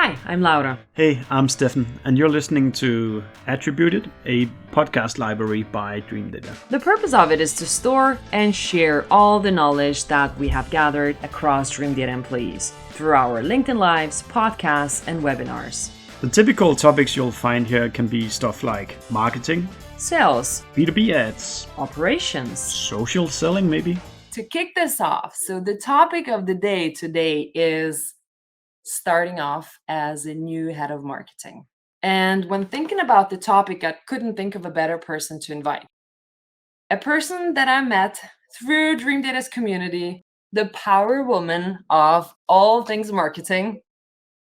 Hi, I'm Laura. Hey, I'm Stefan, and you're listening to Attributed, a podcast library by Dream Data. The purpose of it is to store and share all the knowledge that we have gathered across Dream Data employees through our LinkedIn Lives, podcasts, and webinars. The typical topics you'll find here can be stuff like marketing, Sales, B2B ads, operations, social selling maybe. To kick this off, so the topic of the day today is starting off as a new head of marketing. And when thinking about the topic, I couldn't think of a better person to invite. A person that I met through Dream Data's community, the power woman of all things marketing,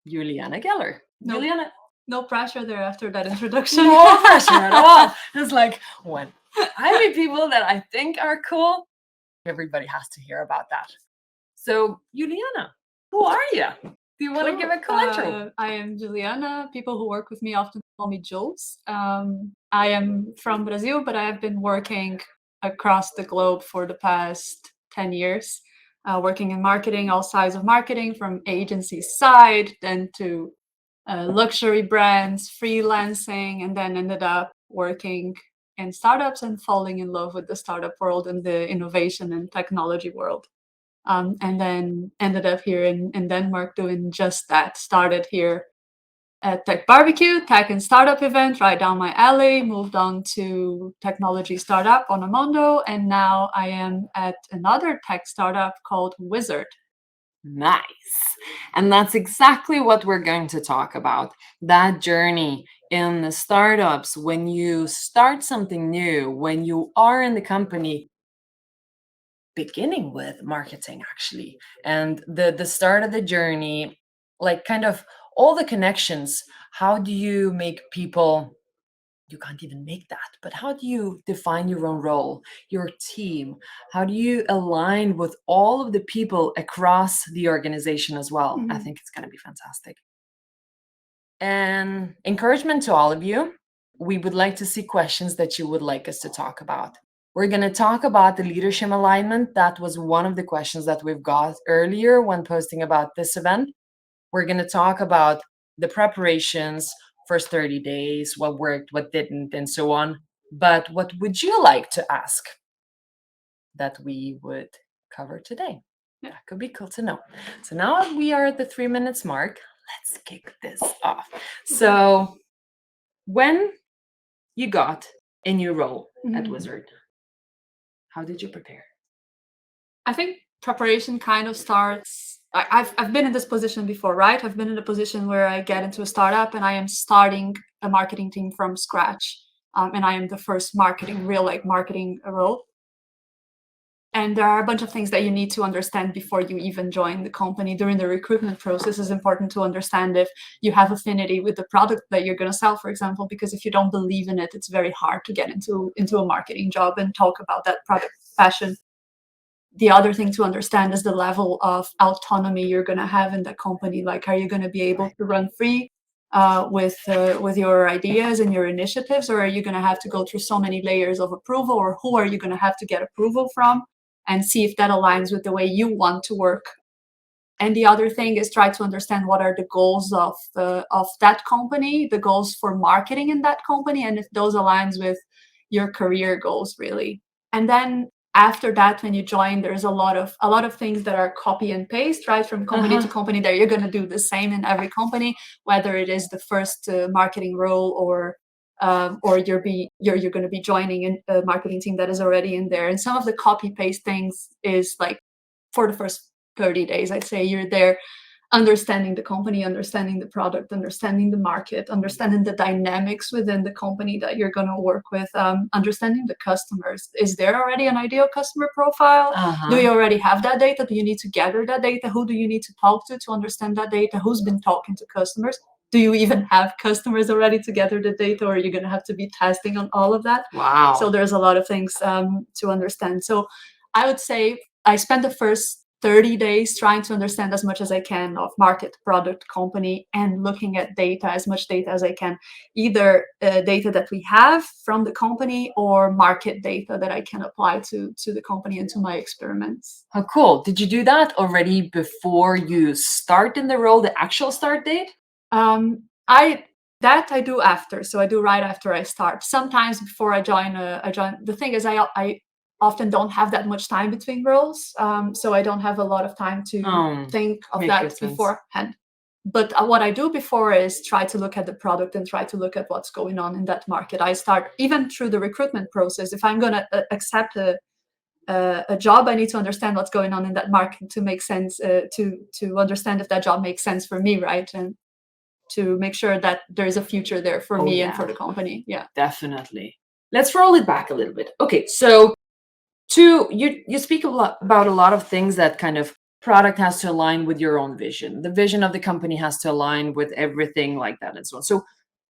Juliana Geller. Juliana. No pressure there after that introduction. No pressure at all. It's like when I meet people that I think are cool, everybody has to hear about that. So, Juliana, who are you? Do you want to give a cool intro? I am Juliana. People who work with me often call me Jules. I am from Brazil, but I have been working across the globe for the past 10 years, working in marketing, all sides of marketing, from agency side, then to luxury brands, freelancing, and then ended up working in startups and falling in love with the startup world and the innovation and technology world. And then ended up here in Denmark doing just that. Started here at Tech Barbecue, tech and startup event right down my alley, moved on to technology startup on Amondo, and now I am at another tech startup called Uizard. Nice. And that's exactly what we're going to talk about. That journey in the startups, when you start something new, when you are in the company, beginning with marketing actually, and the start of the journey, like kind of all the connections. How do you make people, you can't even make that, but how do you define your own role, your team? How do you align with all of the people across the organization as well? I think it's going to be fantastic. And encouragement to all of you. We would like to see questions that you would like us to talk about. We're going to talk about the leadership alignment. That was one of the questions that we've got earlier when posting about this event. We're going to talk about the preparations, first 30 days, what worked, what didn't, and so on. But what would you like to ask that we would cover today? That could be cool to know. So now we are at the 3 minutes mark. Let's kick this off. So when you got a new role at Uizard, how did you prepare? I think preparation kind of starts. I've been in this position before, right? I've been in a position where I get into a startup and I am starting a marketing team from scratch, and I am the first marketing role. And there are a bunch of things that you need to understand before you even join the company. During the recruitment process, it's important to understand if you have affinity with the product that you're going to sell, for example, because if you don't believe in it, it's very hard to get into a marketing job and talk about that product passion. The other thing to understand is the level of autonomy you're going to have in the company. Like, are you going to be able to run free with your ideas and your initiatives, or are you going to have to go through so many layers of approval, or who are you going to have to get approval from, and see if that aligns with the way you want to work? And the other thing is try to understand what are the goals of that company, the goals for marketing in that company, and if those aligns with your career goals, really. And then after that, when you join, there's a lot of things that are copy and paste, right, from company to company, that you're going to do the same in every company, whether it is the first marketing role or you're going to be joining in a marketing team that is already in there. And some of the copy paste things is like for the first 30 days, I'd say you're there understanding the company, understanding the product, understanding the market, understanding the dynamics within the company that you're going to work with, understanding the customers. Is there already an ideal customer profile? Do you already have that data? Do you need to gather that data? Who do you need to talk to understand that data? Who's been talking to customers? Do you even have customers already to gather the data, or are you going to have to be testing on all of that? Wow. So there's a lot of things to understand. So I would say I spent the first 30 days trying to understand as much as I can of market, product, company, and looking at data, as much data as I can, either data that we have from the company or market data that I can apply to the company and to my experiments. How cool. Did you do that already before you start in the role, the actual start date? I do after. So I do right after I start. Sometimes before I join. The thing is, I often don't have that much time between roles, so I don't have a lot of time to think of make good that sense. beforehand. But what I do before is try to look at the product and try to look at what's going on in that market. I start even through the recruitment process. If I'm going to accept a job, I need to understand what's going on in that market to make sense, to understand if that job makes sense for me, right? And to make sure that there's a future there for me and for the company. Yeah, definitely. Let's roll it back a little bit. Okay, so you speak about a lot of things that kind of product has to align with your own vision. The vision of the company has to align with everything like that and so on. So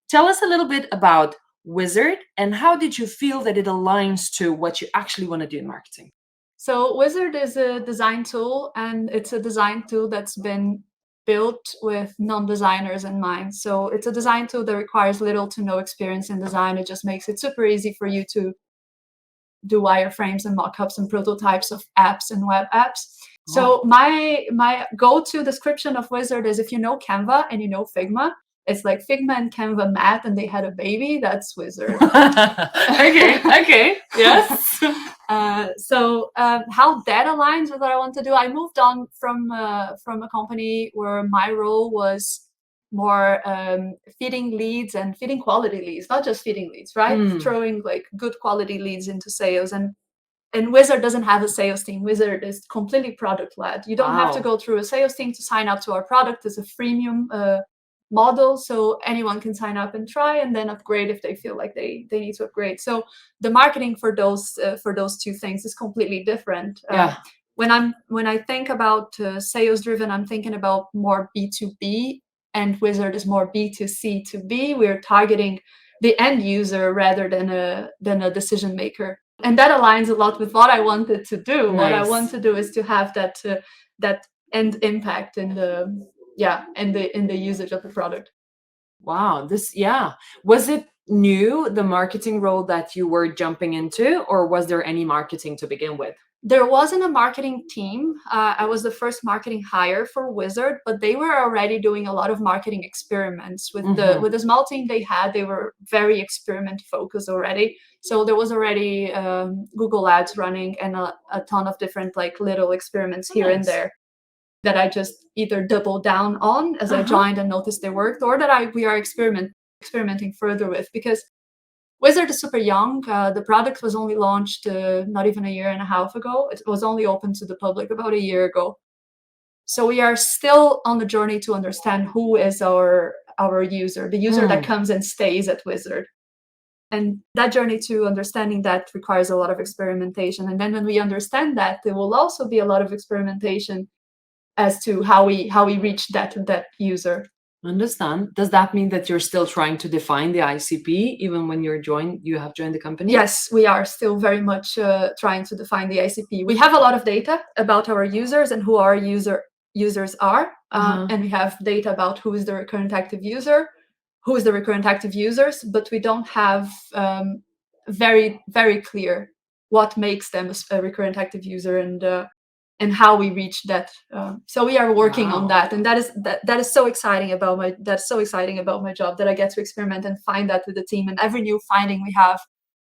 tell us a little bit about Uizard and how did you feel that it aligns to what you actually want to do in marketing? So Uizard is a design tool, and it's a design tool that's been built with non-designers in mind. So it's a design tool that requires little to no experience in design. It just makes it super easy for you to do wireframes and mockups and prototypes of apps and web apps. So my go-to description of Uizard is, if you know Canva and you know Figma, it's like Figma and Canva met and they had a baby. That's Uizard. Okay, yes. So how that aligns with what I want to do, I moved on from a company where my role was more feeding leads and feeding quality leads, not just feeding leads, right? Throwing like good quality leads into sales. And Uizard doesn't have a sales team. Uizard is completely product led. You don't have to go through a sales team to sign up to our product. It's a freemium model, so anyone can sign up and try and then upgrade if they feel like they need to upgrade. So the marketing for those two things is completely different. When I think about sales driven, I'm thinking about more B2B, and Uizard is more B2C to B. We're targeting the end user rather than a decision maker, and that aligns a lot with what I wanted to do. What I want to do is to have that end impact in the usage of the product. Wow, was it new, the marketing role that you were jumping into, or was there any marketing to begin with? There wasn't a marketing team. I was the first marketing hire for Uizard, but they were already doing a lot of marketing experiments with the small team they had. They were very experiment focused already. So there was already Google Ads running and a ton of different like little experiments here and there that I just either doubled down on as I joined and noticed they worked, or that we are experimenting further with, because Uizard is super young. The product was only launched not even a year and a half ago. It was only open to the public about a year ago. So we are still on the journey to understand who is our user, the user that comes and stays at Uizard. And that journey to understanding that requires a lot of experimentation. And then when we understand that, there will also be a lot of experimentation as to how we reach that user. Understand. Does that mean that you're still trying to define the ICP even when you have joined the company? Yes, we are still very much trying to define the ICP. We have a lot of data about our users and who our users are, and we have data about who is the recurrent active user, who is the recurrent active users, but we don't have very, very clear what makes them a recurrent active user and how we reach that. So we are working on that, and that is so exciting about my job, that I get to experiment and find that with the team. And every new finding we have,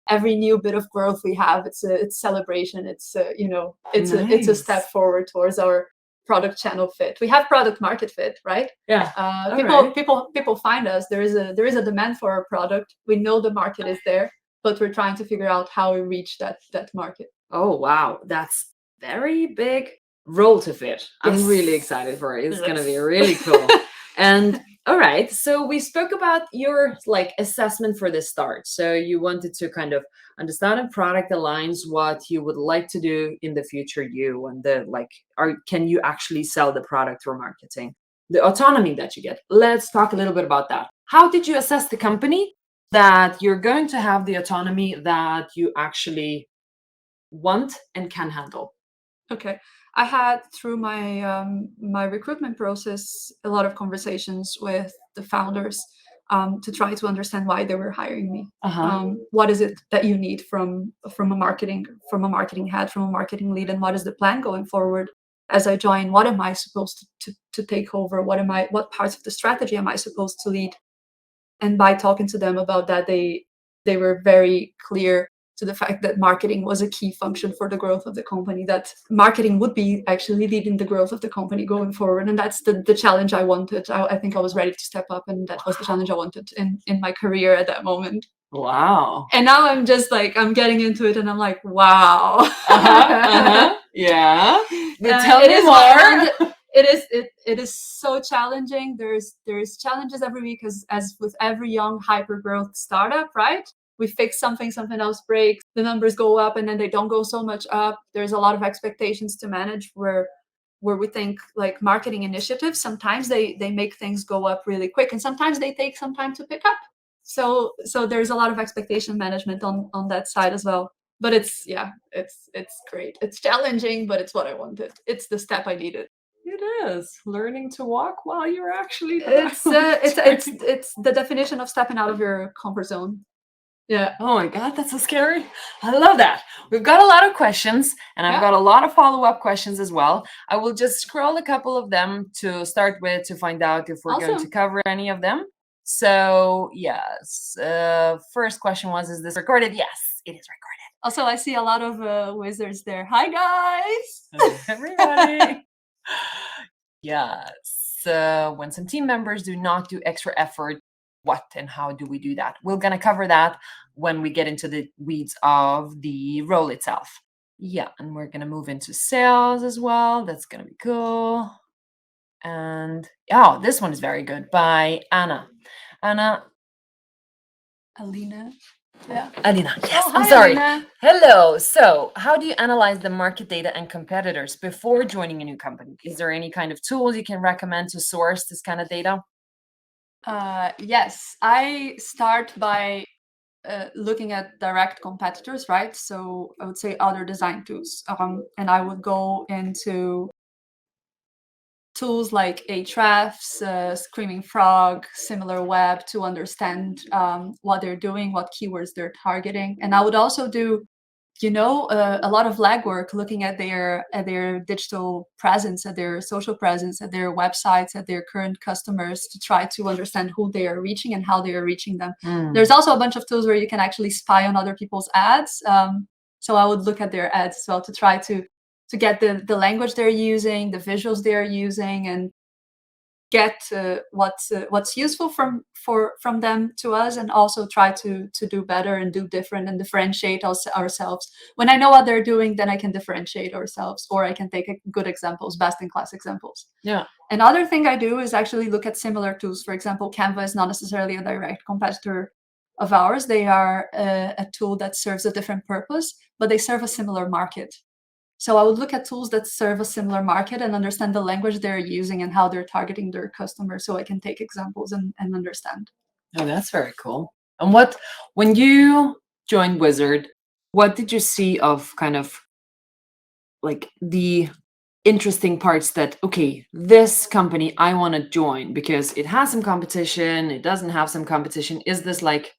every new bit of growth we have, it's celebration. It's a step forward towards our product channel fit. We have product market fit, right? People find us. There is a demand for our product. We know the market is there, but we're trying to figure out how we reach that market. Oh wow, that's very big role to fit. I'm really excited for it. It's gonna be really cool. And all right, so we spoke about your assessment for the start. So you wanted to kind of understand a product aligns what you would like to do in the future, can you actually sell the product or marketing? The autonomy that you get. Let's talk a little bit about that. How did you assess the company that you're going to have the autonomy that you actually want and can handle? Okay, I had through my my recruitment process a lot of conversations with the founders to try to understand why they were hiring me. What is it that you need from a marketing head, from a marketing lead, and what is the plan going forward? as I join, what am I supposed to take over? What parts of the strategy am I supposed to lead? And by talking to them about that, they were very clear to the fact that marketing was a key function for the growth of the company, that marketing would be actually leading the growth of the company going forward. And that's the challenge I wanted. I think I was ready to step up, and that was the challenge I wanted in my career at that moment. Wow. And now I'm just like, I'm getting into it and I'm like, wow. Yeah. But tell me more. It is so challenging. There's challenges every week, as with every young hyper growth startup, right? We fix something else breaks, the numbers go up and then they don't go so much up. There's a lot of expectations to manage where we think like marketing initiatives, sometimes they make things go up really quick and sometimes they take some time to pick up. So there's a lot of expectation management on that side as well. But it's great. It's challenging, but it's what I wanted. It's the step I needed. It is learning to walk while you're actually. It's the definition of stepping out of your comfort zone. Yeah. Oh my God, that's so scary. I love that. We've got a lot of questions, and I've got a lot of follow-up questions as well. I will just scroll a couple of them to start with to find out if we're going to cover any of them. So yes, first question was, is this recorded? Yes, it is recorded. Also, I see a lot of wizards there. Hi guys. Hello, everybody. Yes. When some team members do not do extra effort, what and how do we do that? We're going to cover that when we get into the weeds of the role itself. Yeah, and we're going to move into sales as well. That's going to be cool. And this one is very good, by Alina. Yeah. Alina, yes. Oh, I'm sorry. Alina. Hello. So, how do you analyze the market data and competitors before joining a new company? Is there any kind of tools you can recommend to source this kind of data? Yes, I start by looking at direct competitors, right? So I would say other design tools, and I would go into tools like Ahrefs, Screaming Frog, SimilarWeb to understand what they're doing, what keywords they're targeting, and I would also do a lot of legwork looking at their digital presence, at their social presence, at their websites, at their current customers to try to understand who they are reaching and how they are reaching them. There's also a bunch of tools where you can actually spy on other people's ads. So I would look at their ads as well to try to get the language they're using, the visuals they're using, and get what's useful from them to us, and also try to do better and do different and differentiate ourselves. When I know what they're doing, then I can differentiate ourselves, or I can take good examples, best in class examples. Yeah. Another thing I do is actually look at similar tools. For example, Canva is not necessarily a direct competitor of ours. They are a tool that serves a different purpose, but they serve a similar market. So I would look at tools that serve a similar market and understand the language they're using and how they're targeting their customers, so I can take examples and understand. Oh, that's very cool. And when you joined Uizard, what did you see of kind of like the interesting parts that, okay, this company I want to join because it has some competition, it doesn't have some competition? Is this like,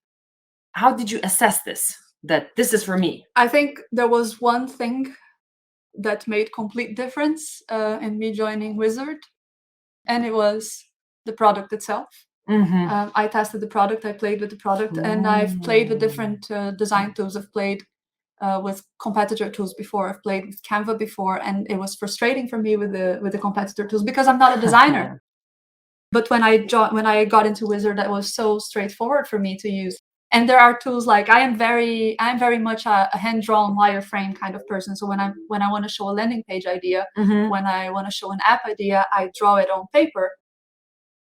how did you assess this, that this is for me? I think there was one thing that made complete difference in me joining Uizard, and it was the product itself. I tested the product, I played with the product, and I've played with different design tools. I've played with competitor tools before. I've played with Canva before, and it was frustrating for me with the competitor tools because I'm not a designer. But when I got into Uizard, that was so straightforward for me to use. And there are tools like I'm very much a hand-drawn wireframe kind of person. So when I want to show a landing page idea, when I want to show an app idea, I draw it on paper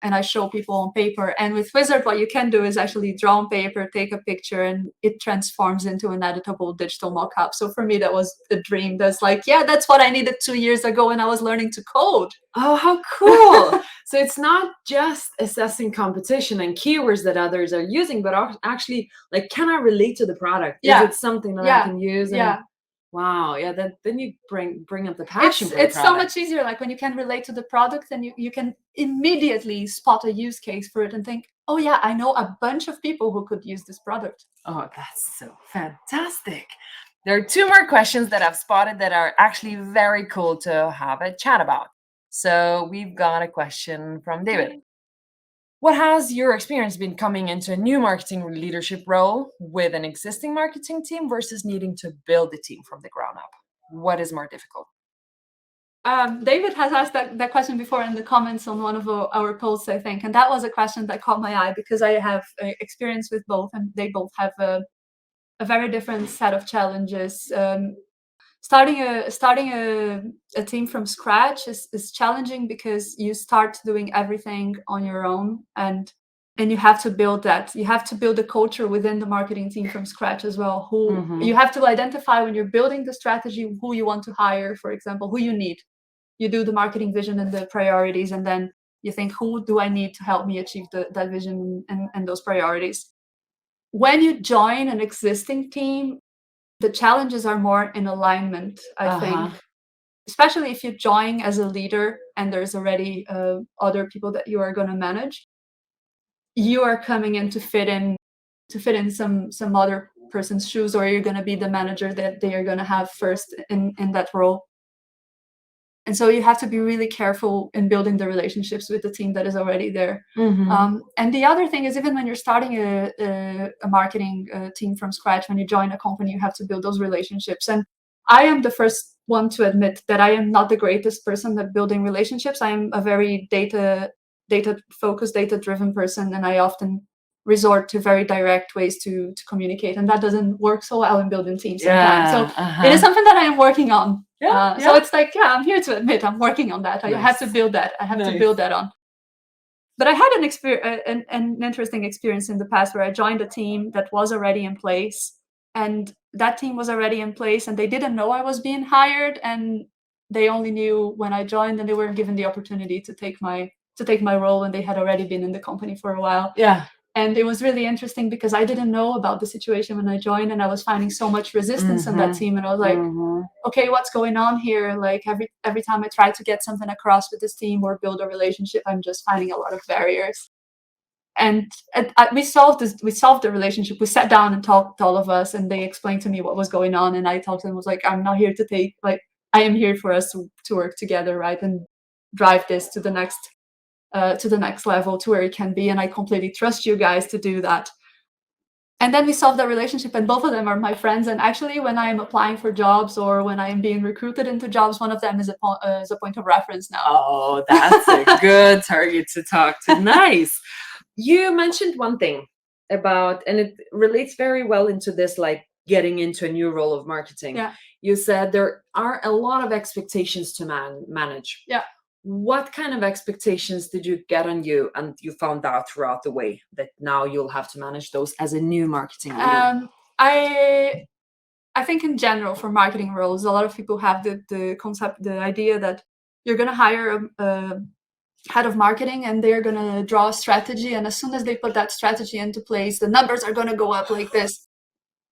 and I show people on paper. And with Uizard, what you can do is actually draw on paper, take a picture, and it transforms into an editable digital mockup. So for me, that was a dream. That's like, yeah, that's what I needed 2 years ago when I was learning to code. Oh, how cool. So it's not just assessing competition and keywords that others are using, but actually, like, can I relate to the product? Yeah. Is it something that I can use? And wow. Yeah. Then you bring up the passion. It's so much easier. Like when you can relate to the product, then you can immediately spot a use case for it and think, oh yeah, I know a bunch of people who could use this product. Oh, that's so fantastic. There are two more questions that I've spotted that are actually very cool to have a chat about. So we've got a question from David. What has your experience been coming into a new marketing leadership role with an existing marketing team versus needing to build a team from the ground up? What is more difficult? David has asked that question before in the comments on one of our posts, I think. And that was a question that caught my eye because I have experience with both, and they both have a very different set of challenges. Starting a team from scratch is challenging because you start doing everything on your own, and you have to build that. You have to build a culture within the marketing team from scratch as well. You have to identify when you're building the strategy who you want to hire, for example, who you need. You do the marketing vision and the priorities, and then you think, who do I need to help me achieve that vision and those priorities? When you join an existing team, the challenges are more in alignment, I think. Especially if you join as a leader and there's already other people that you are going to manage. You are coming in to fit in some other person's shoes, or you're going to be the manager that they are going to have first in that role. And so you have to be really careful in building the relationships with the team that is already there. And the other thing is, even when you're starting a marketing team from scratch, when you join a company, you have to build those relationships. And I am the first one to admit that I am not the greatest person at building relationships. I am a very data-focused, data-driven person, and I often resort to very direct ways to communicate, and that doesn't work so well in building teams sometimes. So it is something that I am working on. So it's like, I'm here to admit I'm working on that. I have to build that. I have to build that on. But I had an interesting experience in the past where I joined a team that was already in place, and that team was already in place, and they didn't know I was being hired, and they only knew when I joined, and they were given the opportunity to take my role, and they had already been in the company for a while. And it was really interesting because I didn't know about the situation when I joined, and I was finding so much resistance in that team. And I was like, okay, what's going on here? Like every time I try to get something across with this team or build a relationship, I'm just finding a lot of barriers. And we solved the relationship. We sat down and talked, all of us, and they explained to me what was going on. And I talked to them, was like, I'm not here to I am here for us to work together, right? And drive this to the next level, to where it can be, and I completely trust you guys to do that. And then we solved that relationship, and both of them are my friends. And actually, when I'm applying for jobs or when I'm being recruited into jobs, one of them is a point of reference now. Oh, that's a good target to talk to. Nice. You mentioned one thing about, and it relates very well into this, like getting into a new role of marketing. You said there are a lot of expectations to manage. What kind of expectations did you get on you, and you found out throughout the way that now you'll have to manage those as a new marketing leader? I think in general for marketing roles, a lot of people have the concept, the idea that you're going to hire a head of marketing and they're going to draw a strategy, and as soon as they put that strategy into place, the numbers are going to go up like this.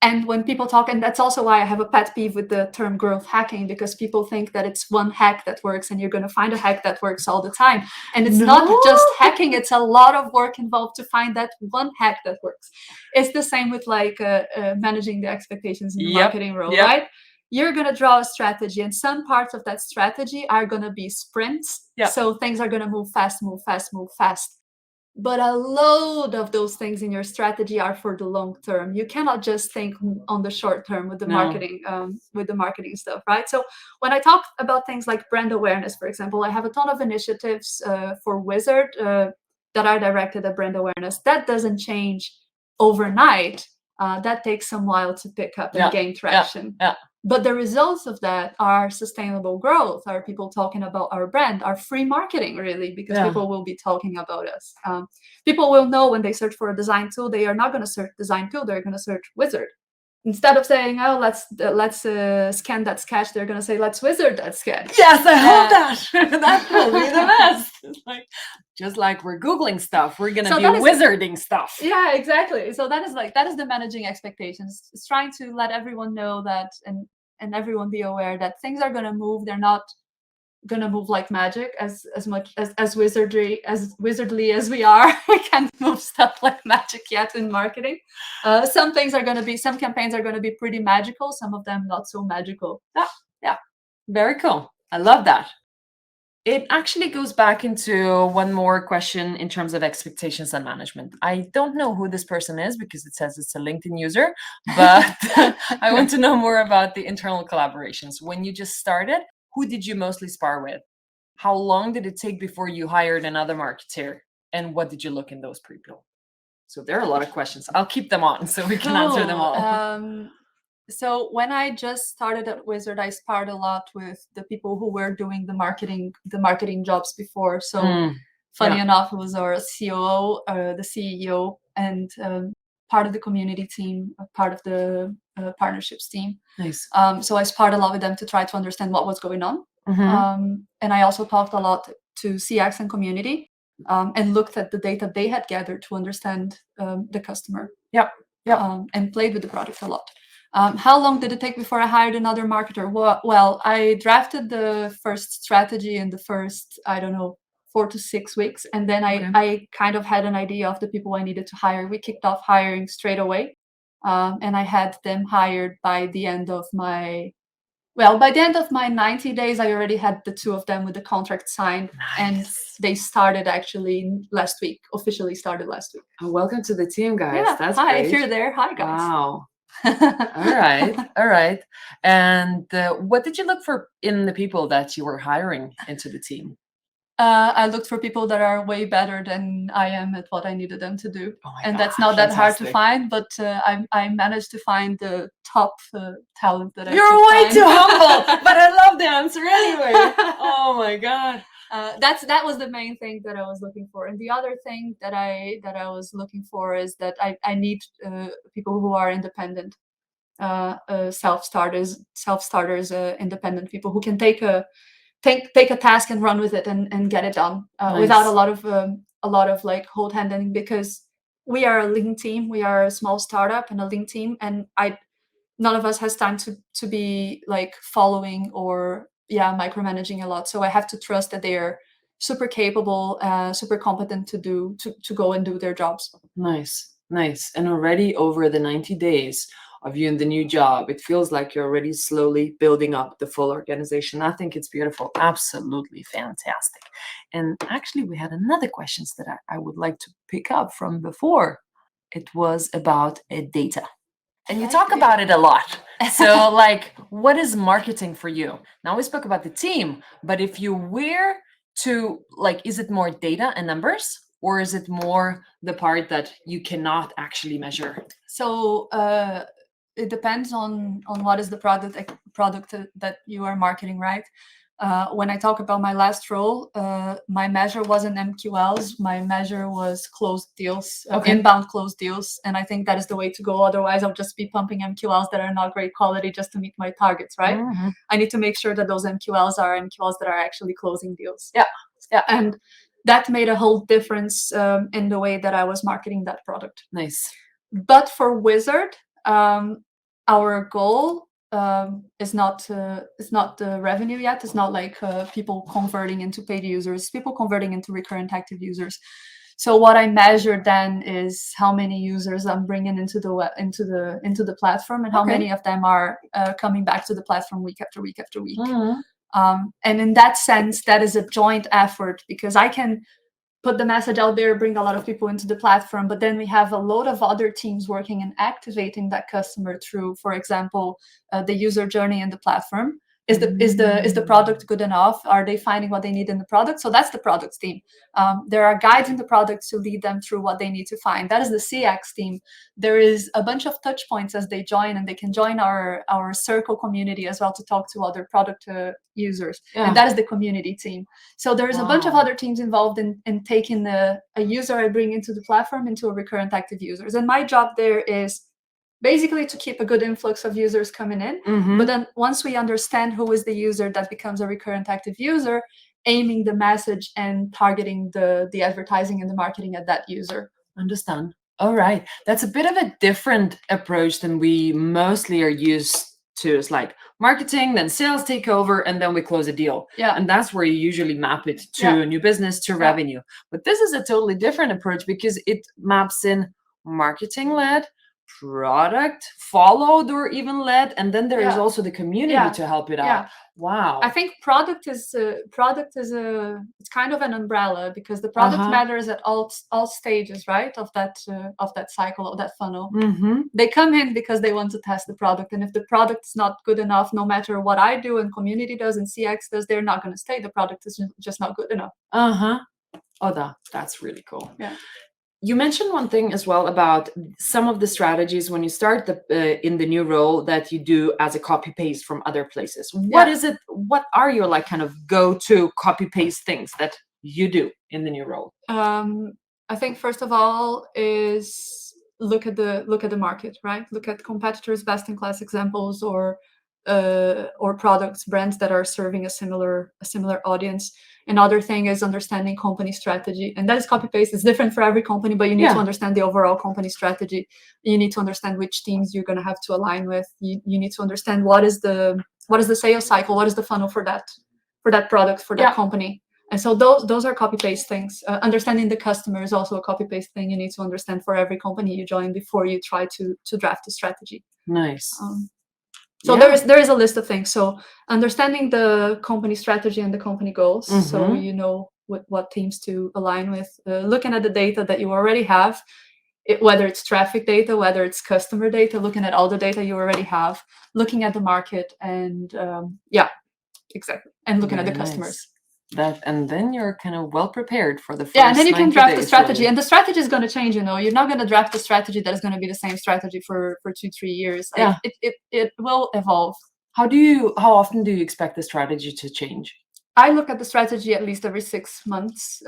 And when people talk, and that's also why I have a pet peeve with the term growth hacking, because people think that it's one hack that works and you're going to find a hack that works all the time. And it's not just hacking, it's a lot of work involved to find that one hack that works. It's the same with managing the expectations in the marketing role, right? You're going to draw a strategy, and some parts of that strategy are going to be sprints. So things are going to move fast. But a load of those things in your strategy are for the long term. You cannot just think on the short term with the marketing stuff, right? So when I talk about things like brand awareness, for example, I have a ton of initiatives for Uizard that are directed at brand awareness. That doesn't change overnight. That takes some while to pick up and gain traction. But the results of that are sustainable growth, are people talking about our brand, our free marketing, really, because people will be talking about us. People will know when they search for a design tool, they are not going to search design tool, they're going to search Uizard. Instead of saying, oh, let's scan that sketch, they're going to say, let's Uizard that sketch. Yes, I hope that. That will be the best. Just like we're Googling stuff, we're going to be wizarding stuff. Yeah, exactly. So that is the managing expectations. It's trying to let everyone know that, and everyone be aware that things are going to move. They're not gonna move like magic as much as wizardly as we are. We can't move stuff like magic yet in marketing. Some campaigns are gonna be pretty magical, some of them not so magical. Yeah, very cool. I love that. It actually goes back into one more question in terms of expectations and management. I don't know who this person is because it says it's a LinkedIn user, but I want to know more about the internal collaborations. When you just started, who did you mostly spar with? How long did it take before you hired another marketer? And what did you look in those people? So there are a lot of questions. I'll keep them on so we can answer them all. So when I just started at Uizard, I sparred a lot with the people who were doing the marketing jobs before. So funny enough, it was our COO, the CEO, and part of the community team, part of the partnerships team. Nice. So I sparred a lot with them to try to understand what was going on. And I also talked a lot to CX and community, and looked at the data they had gathered to understand the customer. And played with the product a lot. How long did it take before I hired another marketer? Well, I drafted the first strategy in the first, 4 to 6 weeks. And then I kind of had an idea of the people I needed to hire. We kicked off hiring straight away. And I had them hired by the end of my 90 days, I already had the 2 of them with the contract signed. Nice. And they started actually last week, officially started last week. Oh, welcome to the team, guys. Yeah, That's hi, great. if you're there. Hi, guys. Wow. All right. And what did you look for in the people that you were hiring into the team? I looked for people that are way better than I am at what I needed them to do. And that's not that hard to find, but I managed to find the top talent that I could find. You're way too humble, but I love the answer anyway. Oh my God. That was the main thing that I was looking for. And the other thing that I was looking for is that I need people who are independent, self-starters, independent people who can take a task and run with it and get it done without a lot of like hold handing, because we are a lean team. We are a small startup and a lean team, and none of us has time to be like following or micromanaging a lot. So I have to trust that they are super capable, super competent to go and do their jobs. Nice. And already over the 90 days of you in the new job, it feels like you're already slowly building up the full organization. I think it's beautiful. Absolutely fantastic. And actually, we had another question that I would like to pick up from before. It was about data. And you talk about it a lot. So like, what is marketing for you? Now we spoke about the team, but if you were to like, is it more data and numbers, or is it more the part that you cannot actually measure? So it depends on what is the product that you are marketing, right? When I talk about my last role, my measure wasn't MQLs. My measure was closed deals, inbound closed deals. And I think that is the way to go. Otherwise, I'll just be pumping MQLs that are not great quality just to meet my targets, right? Mm-hmm. I need to make sure that those MQLs are MQLs that are actually closing deals. Yeah. And that made a whole difference in the way that I was marketing that product. Nice. But for Uizard, our goal is not the revenue yet. It's not like people converting into paid users, people converting into recurrent active users. So what I measure then is how many users I'm bringing into the platform, and how many of them are coming back to the platform week after week after week. Mm-hmm. And in that sense, that is a joint effort, because I can put the message out there, bring a lot of people into the platform, but then we have a load of other teams working and activating that customer through, for example, the user journey in the platform. Is the product good enough? Are they finding what they need in the product? So that's the product team. There are guides in the product to lead them through what they need to find. That is the CX team. There is a bunch of touch points as they join, and they can join our circle community as well to talk to other product users. Yeah. And that is the community team. So there is a bunch of other teams involved in taking a user I bring into the platform into a recurrent active users. And my job there is basically to keep a good influx of users coming in. Mm-hmm. But then once we understand who is the user that becomes a recurrent active user, aiming the message and targeting the advertising and the marketing at that user. Understand. All right. That's a bit of a different approach than we mostly are used to is like marketing, then sales take over, and then we close a deal. Yeah. And that's where you usually map it to new business, to revenue. But this is a totally different approach because it maps in marketing led, product followed or even led, and then there is also the community to help it out. Wow. I think product is it's kind of an umbrella, because the product matters at all stages, right, of that cycle, of that funnel. They come in because they want to test the product, and if the product is not good enough, no matter what I do and community does and CX does, they're not going to stay. The product is just not good enough. Oh, that's really cool. Yeah. You mentioned one thing as well about some of the strategies when you start in the new role that you do as a copy paste from other places. What is it? What are your like kind of go-to copy paste things that you do in the new role? I think first of all is look at the market, right? Look at competitors, best-in-class examples, or products, brands that are serving a similar audience. Another thing is understanding company strategy, and that is copy paste. It's different for every company, but you need to understand the overall company strategy. You need to understand which teams you're going to have to align with. You need to understand what is the sales cycle, what is the funnel for that product, for that company. And so those are copy paste things. Understanding the customer is also a copy paste thing. You need to understand for every company you join before you try to draft a strategy. Nice. So there is a list of things. So understanding the company strategy and the company goals, so you know what teams to align with. Looking at the data that you already have, whether it's traffic data, whether it's customer data, looking at all the data you already have, looking at the market, and exactly, and looking at the customers. And then you're kind of well prepared for the first. And then you can draft the strategy, really. And the strategy is going to change. You're not going to draft a strategy that is going to be the same strategy for 2-3 years. It will evolve. How often do you expect the strategy to change? I look at the strategy at least every 6 months,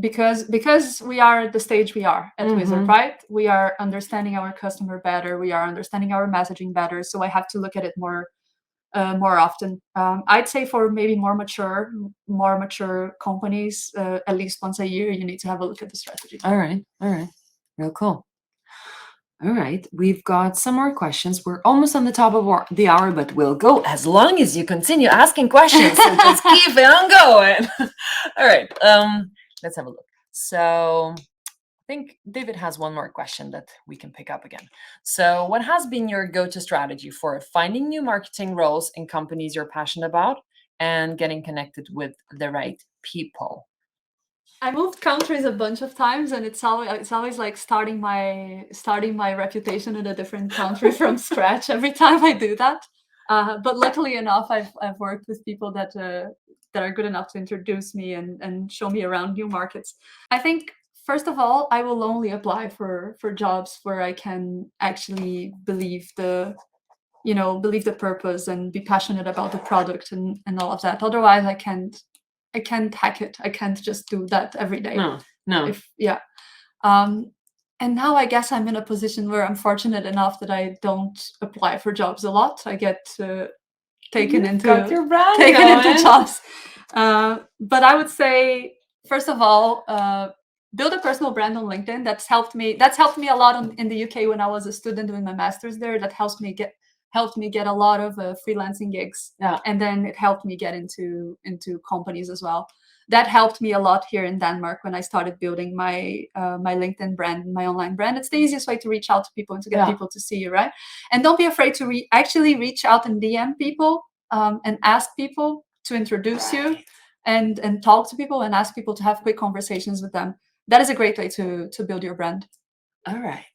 because we are at the stage we are at Uizard, right? We are understanding our customer better. We are understanding our messaging better. So I have to look at it more often. I'd say for maybe more mature companies, at least once a year, you need to have a look at the strategy. All right. Real cool. All right, we've got some more questions. We're almost on the top of the hour, but we'll go as long as you continue asking questions. So just keep it on going. All right, let's have a look. So I think David has one more question that we can pick up again. So what has been your go-to strategy for finding new marketing roles in companies you're passionate about and getting connected with the right people? I moved countries a bunch of times, and it's always like starting my reputation in a different country from scratch every time I do that. But luckily enough, I've worked with people that are good enough to introduce me and show me around new markets. I think first of all, I will only apply for jobs where I can actually believe the purpose and be passionate about the product and all of that. Otherwise, I can't hack it. I can't just do that every day. No. And now I guess I'm in a position where I'm fortunate enough that I don't apply for jobs a lot. I get taken into jobs. But I would say, first of all, build a personal brand on LinkedIn. That's helped me a lot in the UK when I was a student doing my master's there. That helped me get a lot of freelancing gigs, and then it helped me get into companies as well. That helped me a lot here in Denmark when I started building my LinkedIn brand, my online brand. It's the easiest way to reach out to people and to get people to see you, right? And don't be afraid to actually reach out and DM people and ask people to introduce you and talk to people and ask people to have quick conversations with them. That is a great way to build your brand. All right.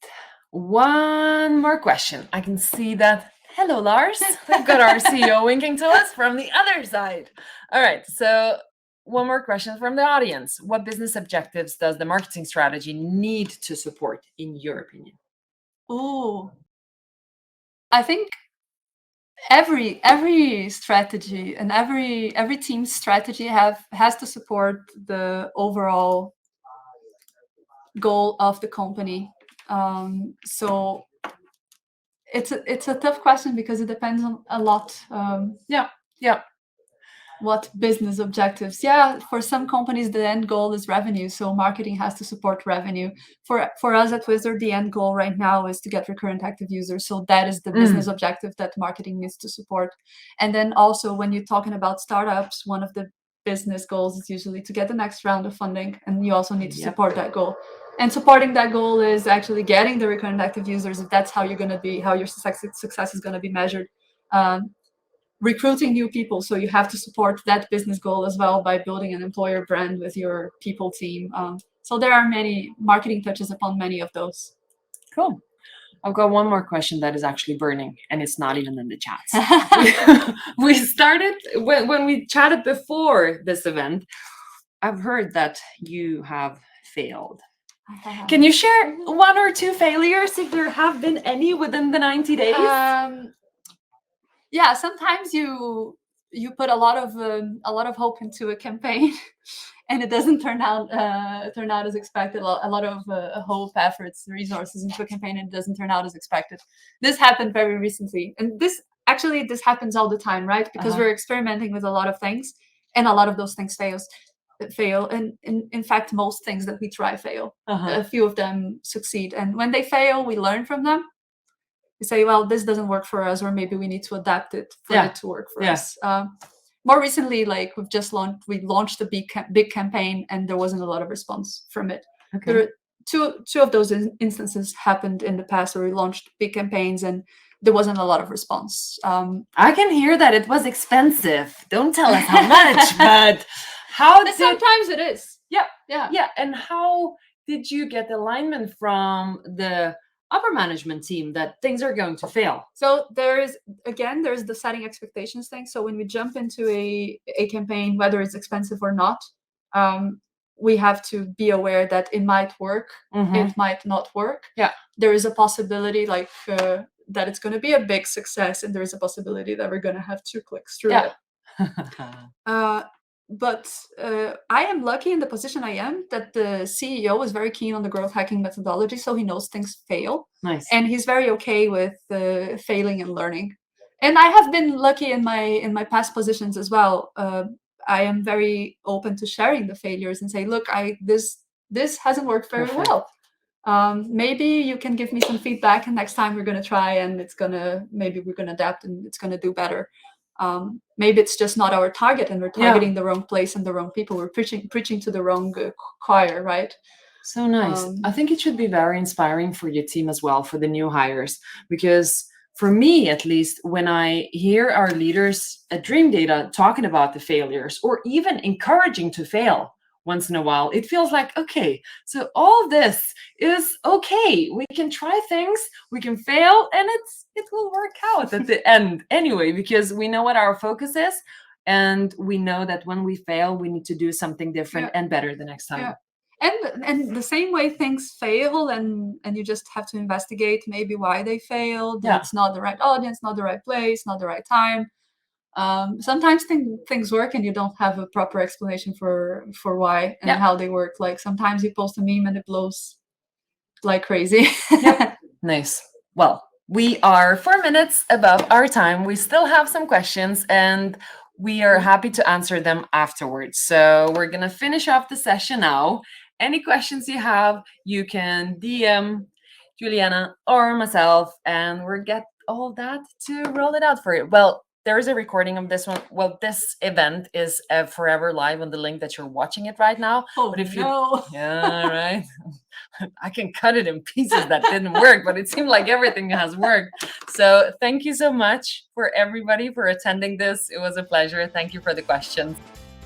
One more question. I can see that. Hello, Lars. We've got our CEO winking to us from the other side. All right. So one more question from the audience. What business objectives does the marketing strategy need to support, in your opinion? Oh, I think every strategy and every team's strategy has to support the overall goal of the company. So it's a tough question because it depends on a lot. What business objectives? Yeah, for some companies, the end goal is revenue. So marketing has to support revenue. For us at Uizard, the end goal right now is to get recurrent active users. So that is the business objective that marketing needs to support. And then also when you're talking about startups, one of the business goals is usually to get the next round of funding. And you also need to support that goal. And supporting that goal is actually getting the recurrent active users. If that's how you're going to be, how your success is going to be measured. Recruiting new people, so you have to support that business goal as well by building an employer brand with your people team. So there are many marketing touches upon many of those. Cool. I've got one more question that is actually burning, and it's not even in the chats. We started when we chatted before this event. I've heard that you have failed. Can you share one or two failures, if there have been any, within the 90 days? Yeah, sometimes you put a lot of hope into a campaign, and it doesn't turn out as expected. A lot of hope, efforts, resources into a campaign, and it doesn't turn out as expected. This happened very recently, and this happens all the time, right? Because we're experimenting with a lot of things, and a lot of those things fail, and in fact most things that we try fail. A few of them succeed, and when they fail, we learn from them. We say, well, this doesn't work for us, or maybe we need to adapt it for it to work for us. More recently, like we launched a big campaign, and there wasn't a lot of response from it. There were two of those instances happened in the past where we launched big campaigns and there wasn't a lot of response. I can hear that it was expensive. Don't tell us how much, but sometimes it is. Yeah. And how did you get alignment from the upper management team that things are going to fail? So there's the setting expectations thing. So when we jump into a campaign, whether it's expensive or not, we have to be aware that it might work, it might not work. There is a possibility that it's going to be a big success, and there is a possibility that we're going to have 2 clicks through it. But I am lucky in the position I am that the CEO is very keen on the growth hacking methodology, so he knows things fail. Nice. And he's very okay with failing and learning. And I have been lucky in my past positions as well. I am very open to sharing the failures and say, look, this hasn't worked very well. Maybe you can give me some feedback, and next time we're going to try, and maybe we're going to adapt, and it's going to do better. Maybe it's just not our target, and we're targeting the wrong place and the wrong people. We're preaching to the wrong choir, right? So nice. I think it should be very inspiring for your team as well, for the new hires, because for me, at least, when I hear our leaders at Dream Data talking about the failures, or even encouraging to fail once in a while, it feels like, okay, so all this is okay. We can try things, we can fail, and it will work out at the end anyway, because we know what our focus is, and we know that when we fail, we need to do something different and better the next time. And the same way things fail, and you just have to investigate maybe why they failed. It's not the right audience, not the right place, not the right time. Sometimes things work and you don't have a proper explanation for why and how they work. Like sometimes you post a meme and it blows like crazy. Nice. Well, we are 4 minutes above our time. We still have some questions, and we are happy to answer them afterwards. So we're going to finish off the session now. Any questions you have, you can DM Juliana or myself, and we'll get all that to roll it out for you. Well, there is a recording of this one. Well, this event is forever live on the link that you're watching it right now. Oh, but if no. Right. I can cut it in pieces that didn't work, but it seemed like everything has worked. So thank you so much for everybody for attending this. It was a pleasure. Thank you for the questions.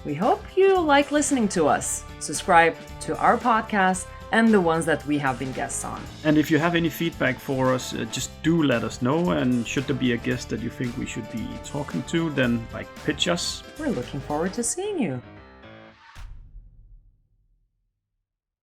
We hope you like listening to us. Subscribe to our podcast and the ones that we have been guests on. And if you have any feedback for us, just do let us know. And should there be a guest that you think we should be talking to, then pitch us. We're looking forward to seeing you.